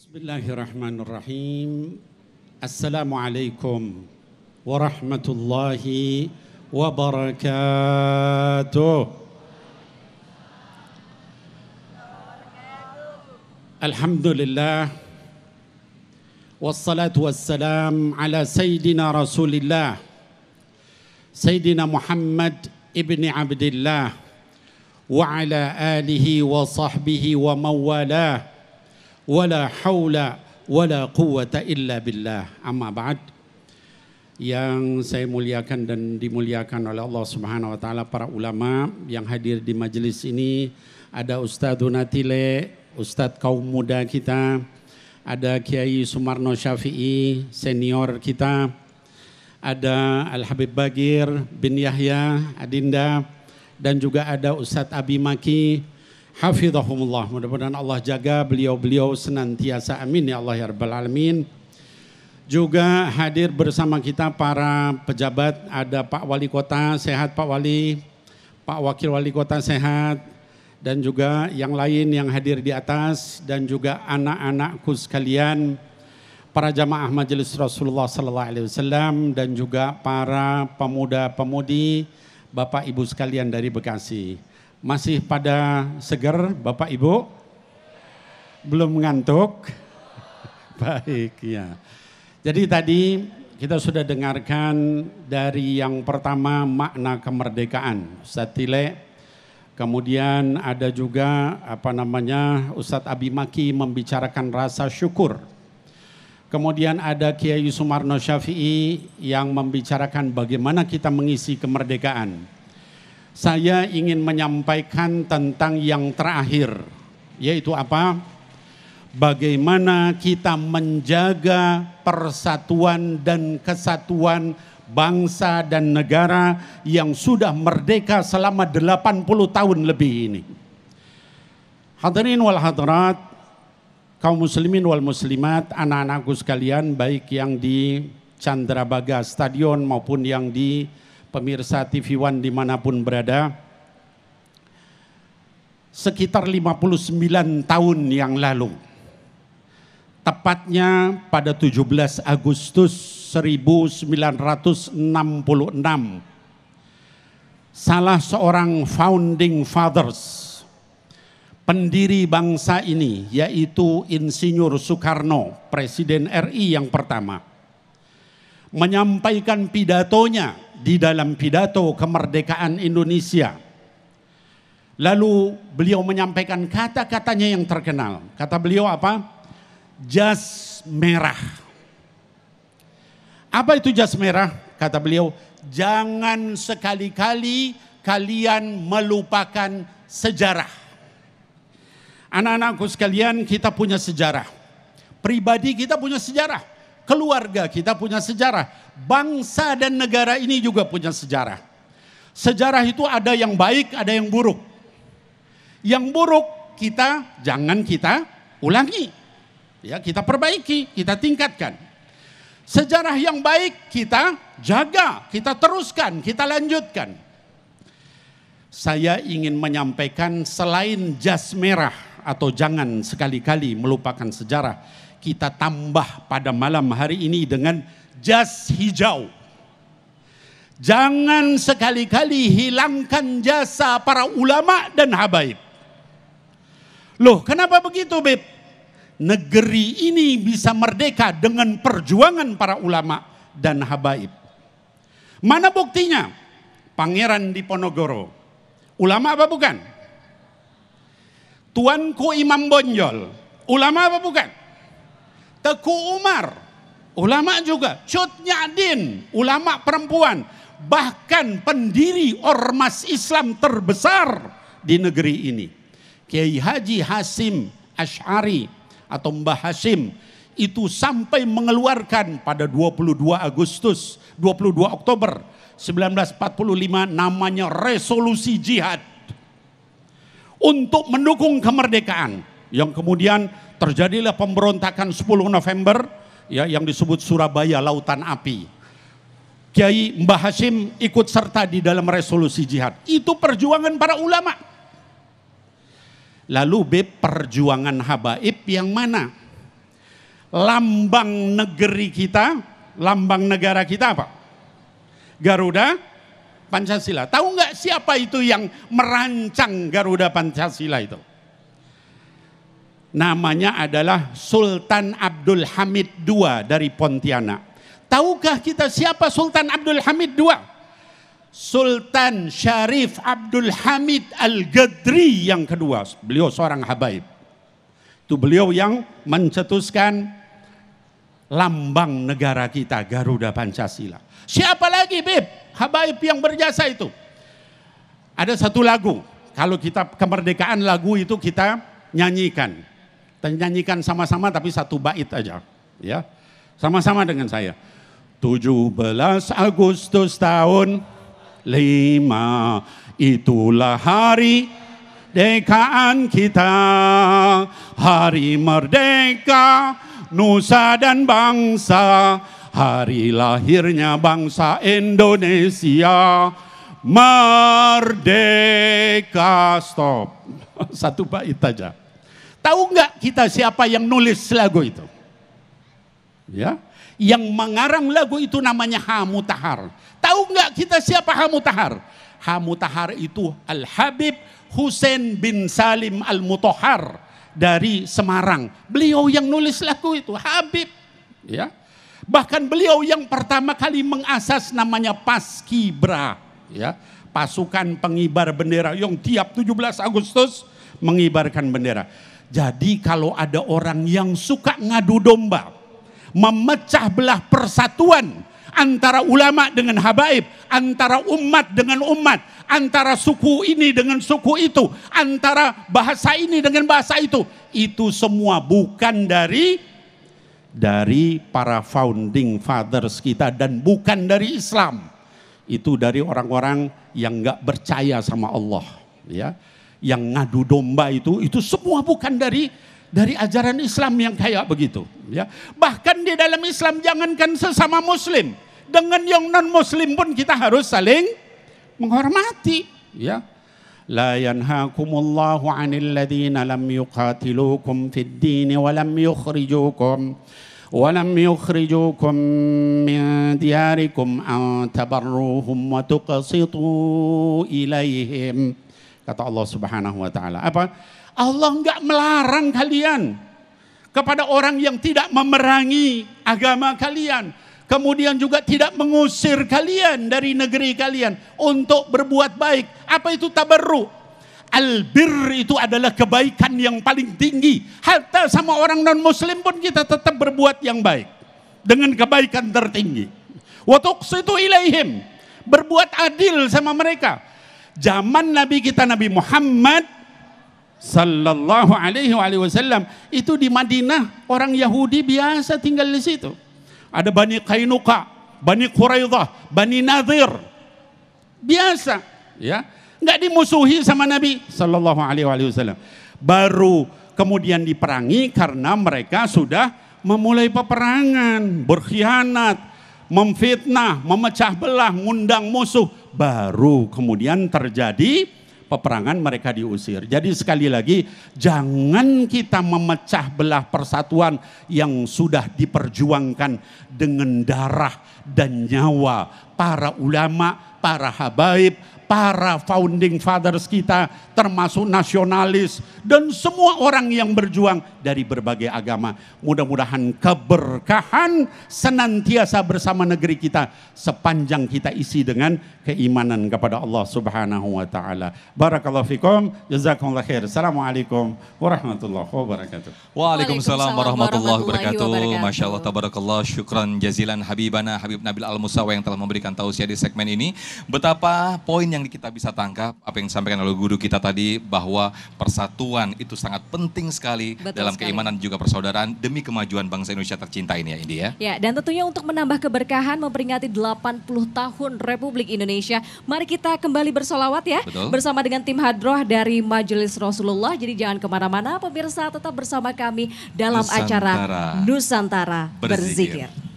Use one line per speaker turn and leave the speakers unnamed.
Bismillahirrahmanirrahim. Assalamualaikum warahmatullahi wabarakatuh. Alhamdulillah. Wassalatu wassalam ala Sayyidina Rasulillah Sayyidina Muhammad ibni Abdillah wa ala alihi wa sahbihi wa mawalah wala haula wala quwwata illa billah. Amma ba'd. Yang saya muliakan dan dimuliakan oleh Allah Subhanahu wa taala, para ulama yang hadir di majelis ini, ada Ustadzuna Tile, Ustadz kaum muda kita, ada Kiai Sumarno Syafi'i senior kita, ada Al Habib Bagir bin Yahya Adinda, dan juga ada Ustadz Abi Maki hafizahumullah. Mudah-mudahan Allah jaga beliau-beliau senantiasa, amin ya Allah ya rabbal alamin. Juga hadir bersama kita para pejabat, ada Pak Wali Kota sehat, Pak Wali, Pak Wakil Wali Kota sehat, dan juga yang lain yang hadir di atas, dan juga anak-anakku sekalian, para jamaah majelis Rasulullah sallallahu alaihi wasallam, dan juga para pemuda-pemudi, Bapak Ibu sekalian dari Bekasi. Masih pada segar Bapak Ibu? Belum ngantuk? Baik ya. Jadi tadi kita sudah dengarkan dari yang pertama makna kemerdekaan, Ustadz Tile. Kemudian ada juga Ustadz Abi Maki membicarakan rasa syukur. Kemudian ada Kiai Sumarno Syafi'i yang membicarakan bagaimana kita mengisi kemerdekaan. Saya ingin menyampaikan tentang yang terakhir, yaitu apa? Bagaimana kita menjaga persatuan dan kesatuan bangsa dan negara yang sudah merdeka selama 80 tahun lebih ini. Hadirin wal hadirat, kaum muslimin wal muslimat, anak-anakku sekalian, baik yang di Candrabaga Stadion maupun yang di pemirsa TV One dimanapun berada, sekitar 59 tahun yang lalu, tepatnya pada 17 Agustus 1966, salah seorang founding fathers, pendiri bangsa ini, yaitu Insinyur Soekarno, Presiden RI yang pertama, menyampaikan pidatonya di dalam pidato kemerdekaan Indonesia. Lalu beliau menyampaikan kata-katanya yang terkenal. Kata beliau apa? Jas merah. Apa itu jas merah? Kata beliau, jangan sekali-kali kalian melupakan sejarah. Anak-anakku sekalian, kita punya sejarah. Pribadi kita punya sejarah. Keluarga kita punya sejarah. Bangsa dan negara ini juga punya sejarah. Sejarah itu ada yang baik, ada yang buruk. Yang buruk jangan kita ulangi. Ya, kita perbaiki, kita tingkatkan. Sejarah yang baik kita jaga, kita teruskan, kita lanjutkan. Saya ingin menyampaikan selain jas merah atau jangan sekali-kali melupakan sejarah, kita tambah pada malam hari ini dengan jas hijau. Jangan sekali-kali hilangkan jasa para ulama dan habaib. Loh, kenapa begitu, Beb? Negeri ini bisa merdeka dengan perjuangan para ulama dan habaib. Mana buktinya? Pangeran Diponegoro. Ulama apa bukan? Tuanku Imam Bonjol. Ulama apa bukan? Teku Umar, ulama juga. Cut Nyadin, ulama perempuan. Bahkan pendiri ormas Islam terbesar di negeri ini, Kiai Haji Hasim Asy'ari atau Mbah Hashim, itu sampai mengeluarkan pada 22 Oktober 1945 namanya resolusi jihad untuk mendukung kemerdekaan, yang kemudian terjadilah pemberontakan 10 November ya, yang disebut Surabaya Lautan Api. Kiai Mbah Hashim ikut serta di dalam resolusi jihad. Itu perjuangan para ulama. Lalu perjuangan habaib yang mana? lambang negeri kita, lambang negara kita apa? Garuda Pancasila. Tahu nggak siapa itu yang merancang Garuda Pancasila itu? Namanya adalah Sultan Abdul Hamid II dari Pontianak. Tahukah kita siapa Sultan Abdul Hamid II? Sultan Syarif Abdul Hamid Al-Gadri yang kedua. Beliau seorang habaib. Itu beliau yang mencetuskan lambang negara kita, Garuda Pancasila. Siapa lagi, Bib? Habaib yang berjasa itu. Ada satu lagu. Kalau kita kemerdekaan, lagu itu kita nyanyikan. Kita nyanyikan sama-sama tapi satu bait aja. Ya, sama-sama dengan saya. 17 Agustus tahun 5, itulah hari kemerdekaan kita, hari merdeka nusa dan bangsa, hari lahirnya bangsa Indonesia, merdeka. Stop. Satu bait aja. Tahu nggak kita siapa yang nulis lagu itu? Ya, yang mengarang lagu itu namanya H. Mutahar. Tahu nggak kita siapa H. Mutahar? H. Mutahar itu Al-Habib Husain bin Salim Al-Mutahhar dari Semarang. Beliau yang nulis lagu itu, Habib. Ya. Bahkan beliau yang pertama kali mengasas namanya Paskibra. Ya. Pasukan pengibar bendera yang tiap 17 Agustus mengibarkan bendera. Jadi kalau ada orang yang suka ngadu domba, memecah belah persatuan antara ulama dengan habaib, antara umat dengan umat, antara suku ini dengan suku itu, antara bahasa ini dengan bahasa itu semua bukan dari para founding fathers kita dan bukan dari Islam. Itu dari orang-orang yang nggak percaya sama Allah, ya. Yang ngadu domba itu semua bukan dari ajaran Islam yang kayak begitu, ya. Bahkan di dalam Islam jangankan sesama muslim, dengan yang non muslim pun kita harus saling menghormati, ya. La yanhaakumullahu 'anil ladzina lam yuqatilukum fid din wa lam yukhrijukum min diyarikum an tabarruhum wa tuqsitu ilaihim. Kata Allah Subhanahu wa taala. Apa? Allah enggak melarang kalian kepada orang yang tidak memerangi agama kalian. Kemudian juga tidak mengusir kalian dari negeri kalian untuk berbuat baik. Apa itu tabarru? Albir itu adalah kebaikan yang paling tinggi. Hatta sama orang non muslim pun kita tetap berbuat yang baik dengan kebaikan tertinggi. Wa tuqsitu ilaihim, berbuat adil sama mereka. Zaman Nabi kita Nabi Muhammad sallallahu alaihi wasallam itu di Madinah orang Yahudi biasa tinggal di situ. Ada Bani Qainuqa, Bani Quraidah, Bani Nadir. Biasa, ya. Enggak dimusuhi sama Nabi sallallahu alaihi wasallam. Baru kemudian diperangi karena mereka sudah memulai peperangan, berkhianat, memfitnah, memecah belah, ngundang musuh. Baru kemudian terjadi peperangan, mereka diusir. Jadi sekali lagi, jangan kita memecah belah persatuan yang sudah diperjuangkan dengan darah dan nyawa para ulama, para habaib, para founding fathers kita, termasuk nasionalis dan semua orang yang berjuang dari berbagai agama. Mudah-mudahan keberkahan senantiasa bersama negeri kita sepanjang kita isi dengan keimanan kepada Allah Subhanahu wa taala. Barakallahu fikum, jazakumullah khair. Assalamualaikum warahmatullahi wabarakatuh.
Waalaikumsalam warahmatullahi wabarakatuh. Masya Allah, tabarakallah, syukran jazilan Habibana Habib Nabil Al-Musawa yang telah memberikan tausiah di segmen ini. Betapa poin yang kita bisa tangkap apa yang disampaikan oleh guru kita tadi, bahwa persatuan itu sangat penting sekali. Betul dalam sekali. Keimanan juga persaudaraan demi kemajuan bangsa Indonesia tercinta ini ya Indi ya. Ya, dan tentunya untuk menambah keberkahan memperingati 80 tahun Republik Indonesia, mari kita kembali bersolawat ya. Betul. Bersama dengan tim Hadroh dari Majelis Rasulullah. Jadi jangan kemana-mana pemirsa, tetap bersama kami dalam acara Nusantara Berzikir.